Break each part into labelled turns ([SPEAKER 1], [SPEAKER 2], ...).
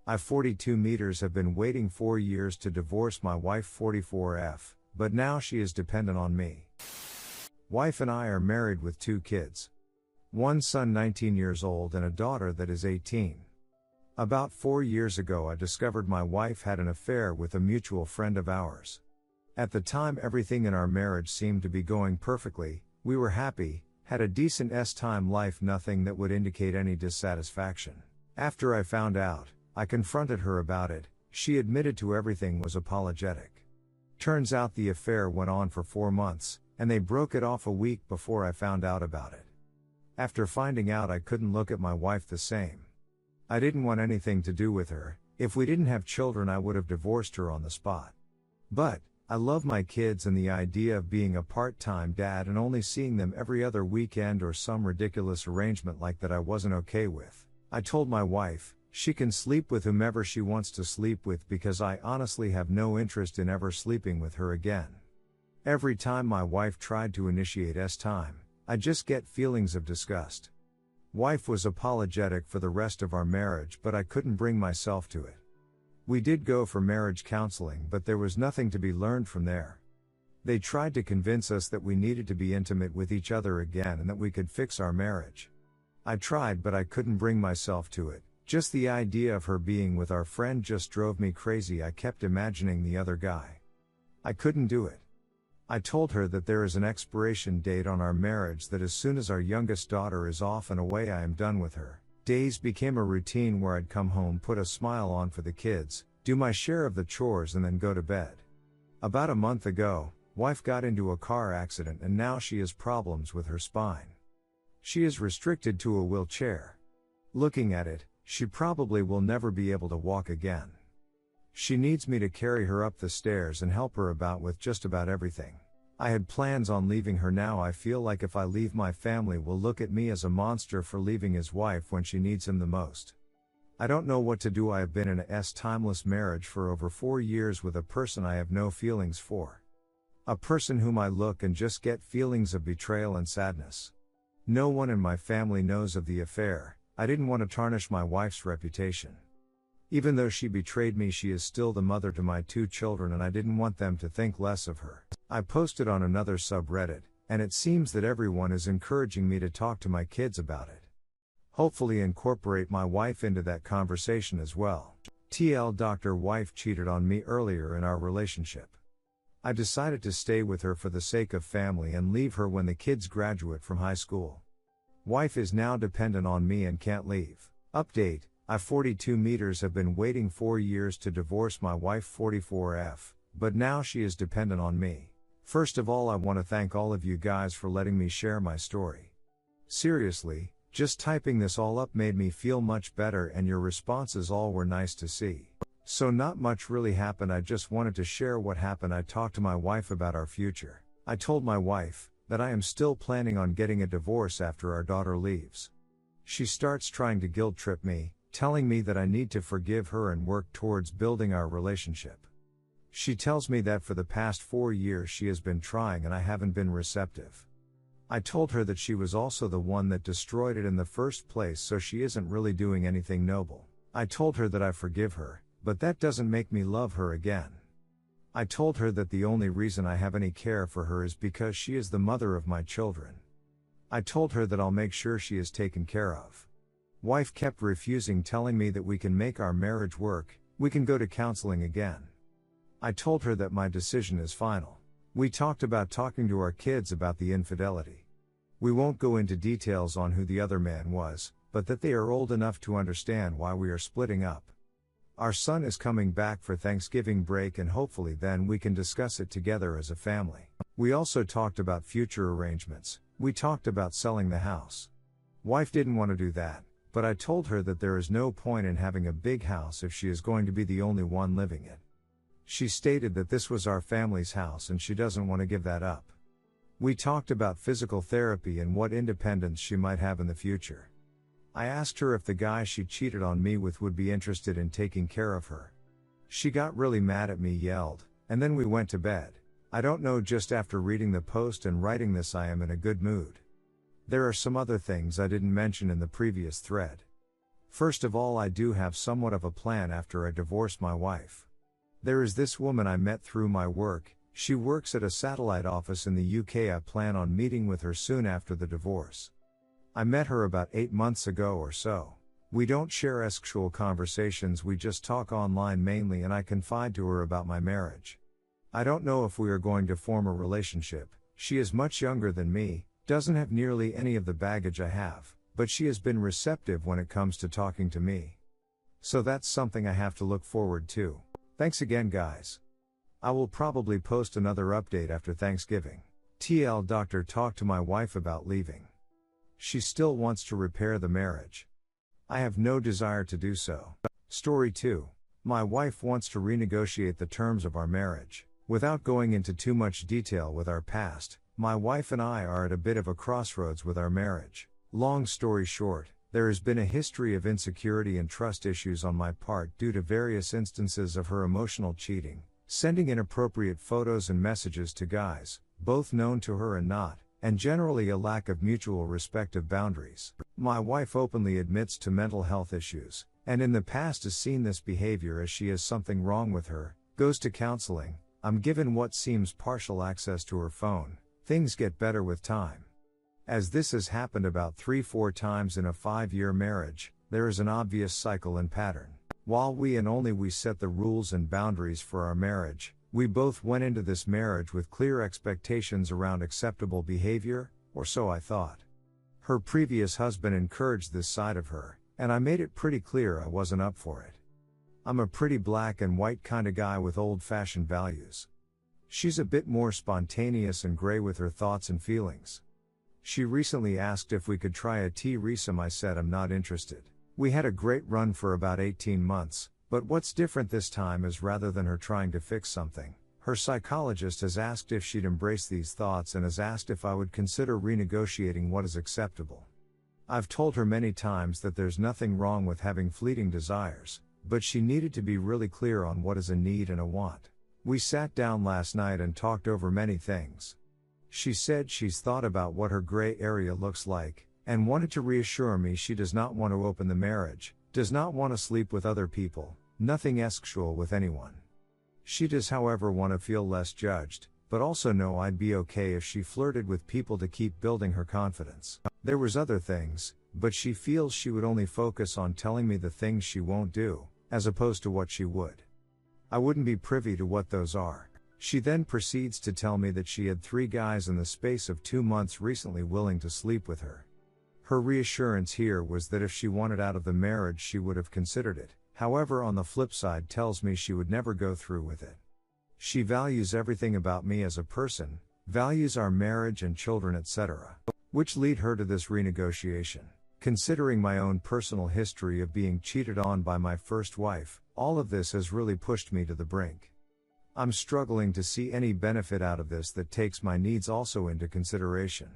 [SPEAKER 1] I 42 meters have been waiting 4 years to divorce my wife 44F, but now she is dependent on me. Wife and I are married with 2 kids. One son 19 years old and a daughter that is 18. About 4 years ago I discovered my wife had an affair with a mutual friend of ours. At the time everything in our marriage seemed to be going perfectly, we were happy, had a decent time life, nothing that would indicate any dissatisfaction. After I found out, I confronted her about it, she admitted to everything, was apologetic. Turns out the affair went on for 4 months, and they broke it off a week before I found out about it. After finding out I couldn't look at my wife the same. I didn't want anything to do with her. If we didn't have children I would have divorced her on the spot. But, I love my kids, and the idea of being a part-time dad and only seeing them every other weekend or some ridiculous arrangement like that I wasn't okay with. I told my wife, she can sleep with whomever she wants to sleep with because I honestly have no interest in ever sleeping with her again. Every time my wife tried to initiate time, I just get feelings of disgust. Wife was apologetic for the rest of our marriage, but I couldn't bring myself to it. We did go for marriage counseling, but there was nothing to be learned from there. They tried to convince us that we needed to be intimate with each other again and that we could fix our marriage. I tried, but I couldn't bring myself to it. Just the idea of her being with our friend just drove me crazy. I kept imagining the other guy. I couldn't do it. I told her that there is an expiration date on our marriage, that as soon as our youngest daughter is off and away I am done with her. Days became a routine where I'd come home, put a smile on for the kids, do my share of the chores and then go to bed. About a month ago, wife got into a car accident and now she has problems with her spine. She is restricted to a wheelchair. Looking at it, she probably will never be able to walk again. She needs me to carry her up the stairs and help her about with just about everything. I had plans on leaving her. Now I feel like if I leave, my family will look at me as a monster for leaving his wife when she needs him the most. I don't know what to do. I have been in a timeless marriage for over 4 years with a person I have no feelings for. A person whom I look and just get feelings of betrayal and sadness. No one in my family knows of the affair. I didn't want to tarnish my wife's reputation. Even though she betrayed me, she is still the mother to my 2 children and I didn't want them to think less of her. I posted on another subreddit, and it seems that everyone is encouraging me to talk to my kids about it. Hopefully incorporate my wife into that conversation as well. TL Dr. Wife cheated on me earlier in our relationship. I decided to stay with her for the sake of family and leave her when the kids graduate from high school. Wife is now dependent on me and can't leave. Update: I 42 meters have been waiting 4 years to divorce my wife 44F, but now she is dependent on me. First of all, I want to thank all of you guys for letting me share my story. Seriously, just typing this all up made me feel much better, and your responses all were nice to see. So not much really happened. I just wanted to share what happened. I talked to my wife about our future. I told my wife that I am still planning on getting a divorce after our daughter leaves. She starts trying to guilt trip me, telling me that I need to forgive her and work towards building our relationship. She tells me that for the past 4 years she has been trying and I haven't been receptive. I told her that she was also the one that destroyed it in the first place, so she isn't really doing anything noble. I told her that I forgive her, but that doesn't make me love her again. I told her that the only reason I have any care for her is because she is the mother of my children. I told her that I'll make sure she is taken care of. Wife kept refusing, telling me that we can make our marriage work, we can go to counseling again. I told her that my decision is final. We talked about talking to our kids about the infidelity. We won't go into details on who the other man was, but that they are old enough to understand why we are splitting up. Our son is coming back for Thanksgiving break and hopefully then we can discuss it together as a family. We also talked about future arrangements. We talked about selling the house. Wife didn't want to do that, but I told her that there is no point in having a big house if she is going to be the only one living it. She stated that this was our family's house and she doesn't want to give that up. We talked about physical therapy and what independence she might have in the future. I asked her if the guy she cheated on me with would be interested in taking care of her. She got really mad at me, yelled, and then we went to bed. I don't know, just after reading the post and writing this I am in a good mood. There are some other things I didn't mention in the previous thread. First of all, I do have somewhat of a plan after I divorced my wife. There is this woman I met through my work. She works at a satellite office in the UK. I plan on meeting with her soon after the divorce. I met her about 8 months ago or so. We don't share sexual conversations, we just talk online mainly, and I confide to her about my marriage. I don't know if we are going to form a relationship. She is much younger than me, doesn't have nearly any of the baggage I have, but she has been receptive when it comes to talking to me. So that's something I have to look forward to. Thanks again, guys. I will probably post another update after Thanksgiving. TL Doctor talked to my wife about leaving. She still wants to repair the marriage. I have no desire to do so. Story 2. My wife wants to renegotiate the terms of our marriage. Without going into too much detail with our past, my wife and I are at a bit of a crossroads with our marriage. Long story short, there has been a history of insecurity and trust issues on my part due to various instances of her emotional cheating, sending inappropriate photos and messages to guys, both known to her and not, and generally a lack of mutual respect of boundaries. My wife openly admits to mental health issues, and in the past has seen this behavior as she has something wrong with her, goes to counseling. I'm given what seems partial access to her phone. Things get better with time. As this has happened about 3-4 times in a 5-year marriage, there is an obvious cycle and pattern. While we and only we set the rules and boundaries for our marriage, we both went into this marriage with clear expectations around acceptable behavior, or so I thought. Her previous husband encouraged this side of her, and I made it pretty clear I wasn't up for it. I'm a pretty black and white kind of guy with old-fashioned values. She's a bit more spontaneous and gray with her thoughts and feelings. She recently asked if we could try a threesome. I said I'm not interested. We had a great run for about 18 months, but what's different this time is rather than her trying to fix something, her psychologist has asked if she'd embrace these thoughts and has asked if I would consider renegotiating what is acceptable. I've told her many times that there's nothing wrong with having fleeting desires, but she needed to be really clear on what is a need and a want. We sat down last night and talked over many things. She said she's thought about what her gray area looks like, and wanted to reassure me she does not want to open the marriage, does not want to sleep with other people, nothing sexual with anyone. She does, however, want to feel less judged, but also know I'd be okay if she flirted with people to keep building her confidence. There was other things, but she feels she would only focus on telling me the things she won't do, as opposed to what she would. I wouldn't be privy to what those are. She then proceeds to tell me that she had 3 guys in the space of 2 months recently willing to sleep with her. Her reassurance here was that if she wanted out of the marriage she would have considered it, however on the flip side tells me she would never go through with it. She values everything about me as a person, values our marriage and children etc., which lead her to this renegotiation. Considering my own personal history of being cheated on by my first wife, all of this has really pushed me to the brink. I'm struggling to see any benefit out of this that takes my needs also into consideration.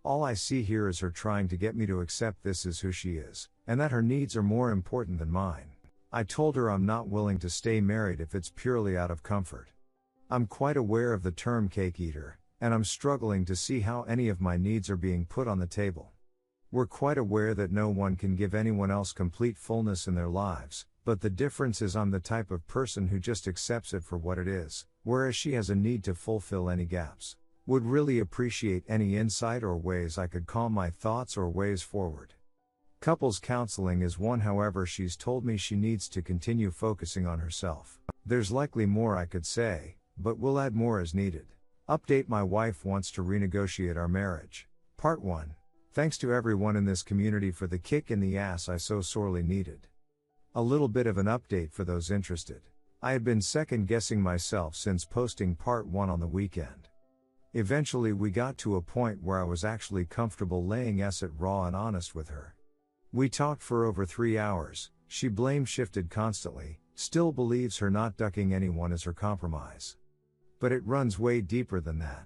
[SPEAKER 1] All I see here is her trying to get me to accept this is who she is, and that her needs are more important than mine. I told her I'm not willing to stay married if it's purely out of comfort. I'm quite aware of the term cake eater, and I'm struggling to see how any of my needs are being put on the table. We're quite aware that no one can give anyone else complete fullness in their lives, but the difference is I'm the type of person who just accepts it for what it is, whereas she has a need to fulfill any gaps. Would really appreciate any insight or ways I could calm my thoughts or ways forward. Couples counseling is one, however she's told me she needs to continue focusing on herself. There's likely more I could say, but we'll add more as needed. Update: my wife wants to renegotiate our marriage. Part 1. Thanks to everyone in this community for the kick in the ass I so sorely needed. A little bit of an update for those interested. I had been second guessing myself since posting part 1 on the weekend. Eventually we got to a point where I was actually comfortable laying it raw and honest with her. We talked for over 3 hours, she blame shifted constantly, still believes her not ducking anyone is her compromise. But it runs way deeper than that.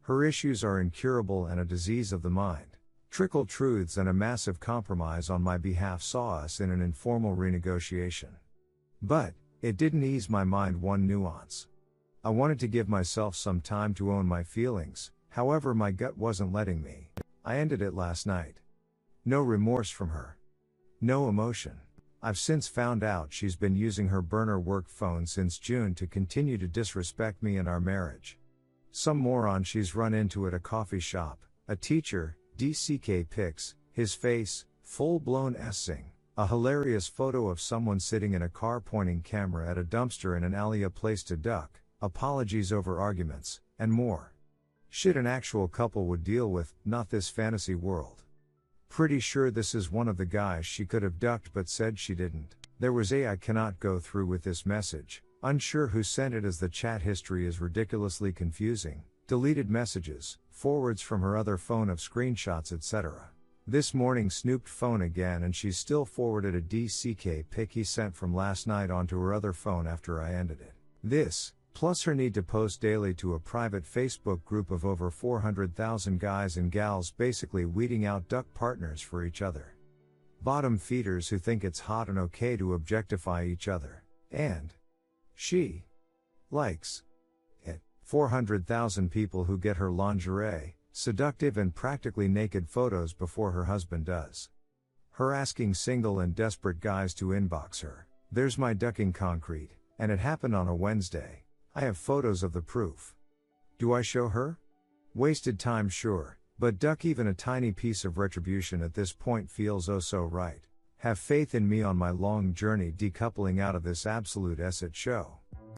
[SPEAKER 1] Her issues are incurable and a disease of the mind. Trickle truths and a massive compromise on my behalf saw us in an informal renegotiation. But it didn't ease my mind one nuance. I wanted to give myself some time to own my feelings, however my gut wasn't letting me. I ended it last night. No remorse from her. No emotion. I've since found out she's been using her burner work phone since June to continue to disrespect me and our marriage. Some moron she's run into at a coffee shop, a teacher, DCK pics, his face, full-blown S-ing, a hilarious photo of someone sitting in a car pointing camera at a dumpster in an alley, a place to duck, apologies over arguments, and more. Shit an actual couple would deal with, not this fantasy world. Pretty sure this is one of the guys she could have ducked but said she didn't. There was I cannot go through with this message, unsure who sent it as the chat history is ridiculously confusing, deleted messages, forwards from her other phone of screenshots etc. This morning snooped phone again and she's still forwarded a DCK pic he sent from last night onto her other phone after I ended it. This, plus her need to post daily to a private Facebook group of over 400,000 guys and gals basically weeding out duck partners for each other. Bottom feeders who think it's hot and okay to objectify each other. And she likes it. 400,000 people who get her lingerie, seductive and practically naked photos before her husband does. Her asking single and desperate guys to inbox her. There's my ducking concrete, and it happened on a Wednesday. I have photos of the proof. Do I show her? Wasted time sure, but duck even a tiny piece of retribution at this point feels oh so right. Have faith in me on my long journey decoupling out of this absolute shit show.